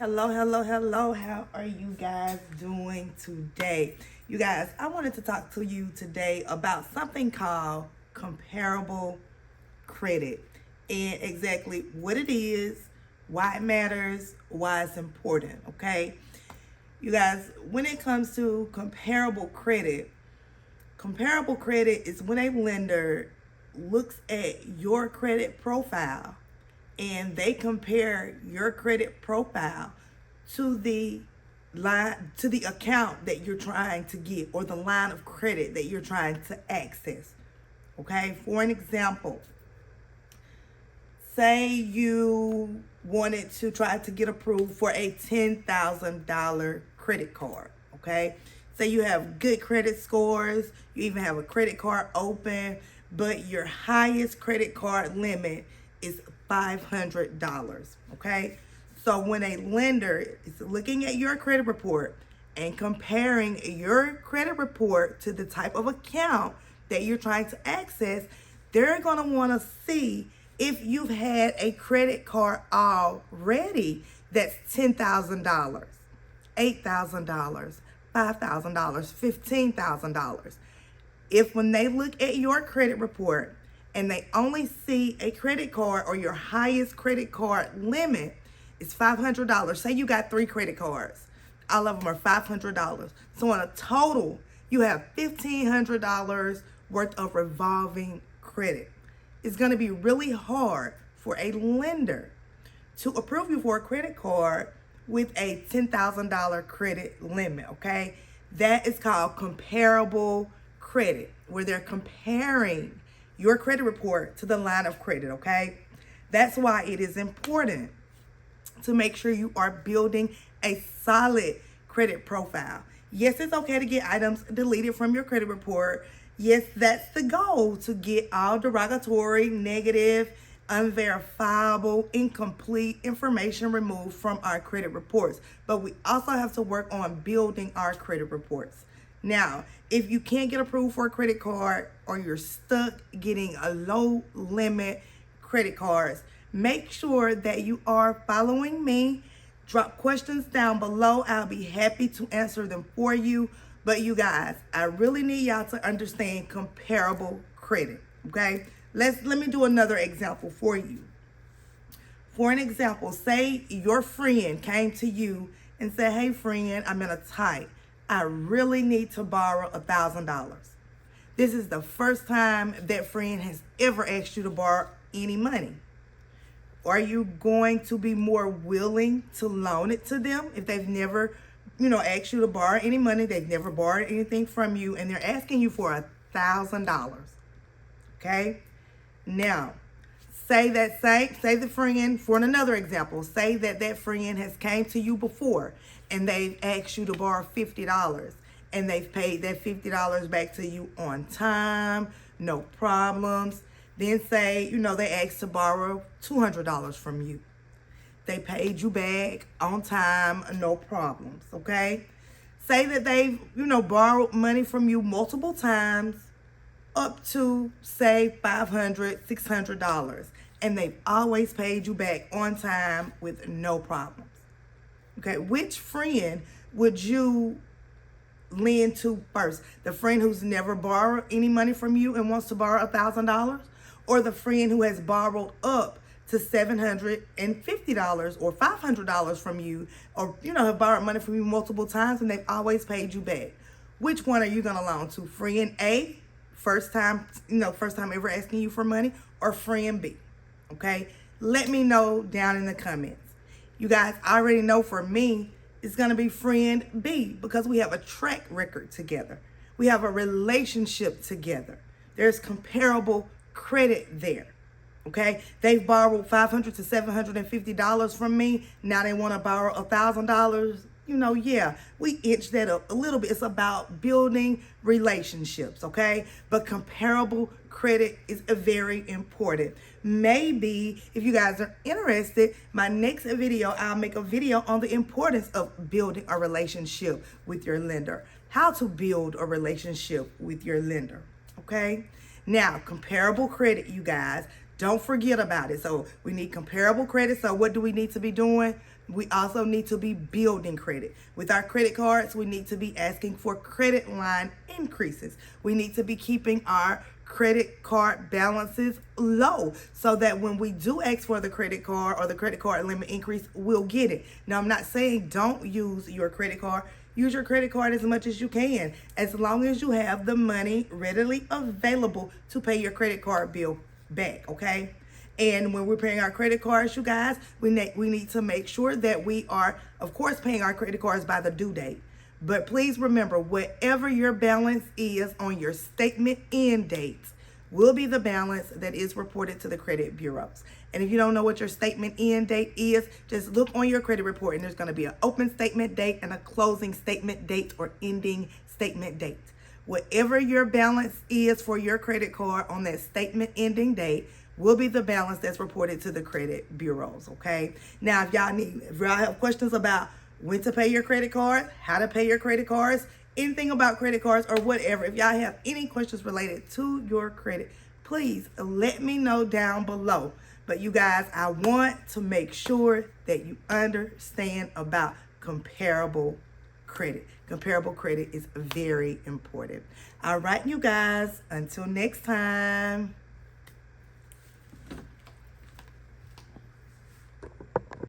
Hello, hello, hello. How are you guys doing today? You guys, I wanted to talk to you today about something called comparable credit and exactly what it is, why it matters, why it's important, okay? You guys, when it comes to comparable credit is when a lender looks at your credit profile and they compare your credit profile to the account that you're trying to get or the line of credit that you're trying to access. Okay, for an example, say you wanted to try to get approved for a $10,000 credit card. Okay, say you have good credit scores, you even have a credit card open, but your highest credit card limit is $500. Okay, so when a lender is looking at your credit report and comparing your credit report to the type of account that you're trying to access, they're going to want to see if you've had a credit card already that's $10,000, $8,000, $5,000, $15,000. If when they look at your credit report and they only see a credit card or your highest credit card limit is $500, say you got 3 credit cards, all of them are $500. So on a total, you have $1,500 worth of revolving credit. It's going to be really hard for a lender to approve you for a credit card with a $10,000 credit limit, okay? That is called comparable credit, where they're comparing your credit report to the line of credit, okay? That's why it is important to make sure you are building a solid credit profile. Yes, it's okay to get items deleted from your credit report. Yes, that's the goal, to get all derogatory, negative, unverifiable, incomplete information removed from our credit reports. But we also have to work on building our credit reports. Now, if you can't get approved for a credit card or you're stuck getting a low limit credit cards, make sure that you are following me. Drop questions down below. I'll be happy to answer them for you. But you guys, I really need y'all to understand comparable credit, okay? Let me do another example for you. For an example, say your friend came to you and said, hey friend, I'm in a tight. I really need to borrow $1,000. This is the first time that friend has ever asked you to borrow any money. Are you going to be more willing to loan it to them if they've never, asked you to borrow any money, they've never borrowed anything from you, and they're asking you for $1,000? Okay? Now, say the friend, for another example, say that friend has came to you before and they've asked you to borrow $50 and they've paid that $50 back to you on time, no problems. Then say, they asked to borrow $200 from you. They paid you back on time, no problems, okay? Say that they've, borrowed money from you multiple times up to, say, $500, $600, and they've always paid you back on time with no problems. Okay, which friend would you lend to first? The friend who's never borrowed any money from you and wants to borrow $1,000? Or the friend who has borrowed up to $750 or $500 from you, or, have borrowed money from you multiple times and they've always paid you back? Which one are you going to loan to? Friend A, first time ever asking you for money, or friend B? Okay, let me know down in the comments. You guys already know for me, it's going to be friend B because we have a track record together. We have a relationship together. There's comparable credit there. Okay, they've borrowed $500 to $750 from me. Now they want to borrow $1,000. Yeah, we inch that up a little bit. It's about building relationships, okay? But comparable credit is very important. Maybe if you guys are interested, my next video, I'll make a video on the importance of building a relationship with your lender. How to build a relationship with your lender, okay? Now, comparable credit, you guys, Don't forget about it. So we need comparable credit. So what do we need to be doing? We also need to be building credit. With our credit cards, we need to be asking for credit line increases. We need to be keeping our credit card balances low so that when we do ask for the credit card or the credit card limit increase, we'll get it. Now, I'm not saying don't use your credit card. Use your credit card as much as you can, as long as you have the money readily available to pay your credit card bill back, okay? And when we're paying our credit cards, you guys, we need to make sure that we are, of course, paying our credit cards by the due date. But please remember, whatever your balance is on your statement end dates will be the balance that is reported to the credit bureaus. And if you don't know what your statement end date is, just look on your credit report and there's going to be an open statement date and a closing statement date or ending statement date. Whatever your balance is for your credit card on that statement ending date will be the balance that's reported to the credit bureaus, okay? Now, if y'all have questions about when to pay your credit card, how to pay your credit cards, anything about credit cards or whatever, if y'all have any questions related to your credit, please let me know down below. But you guys, I want to make sure that you understand about comparable credit. Comparable credit is very important. All right, you guys, until next time.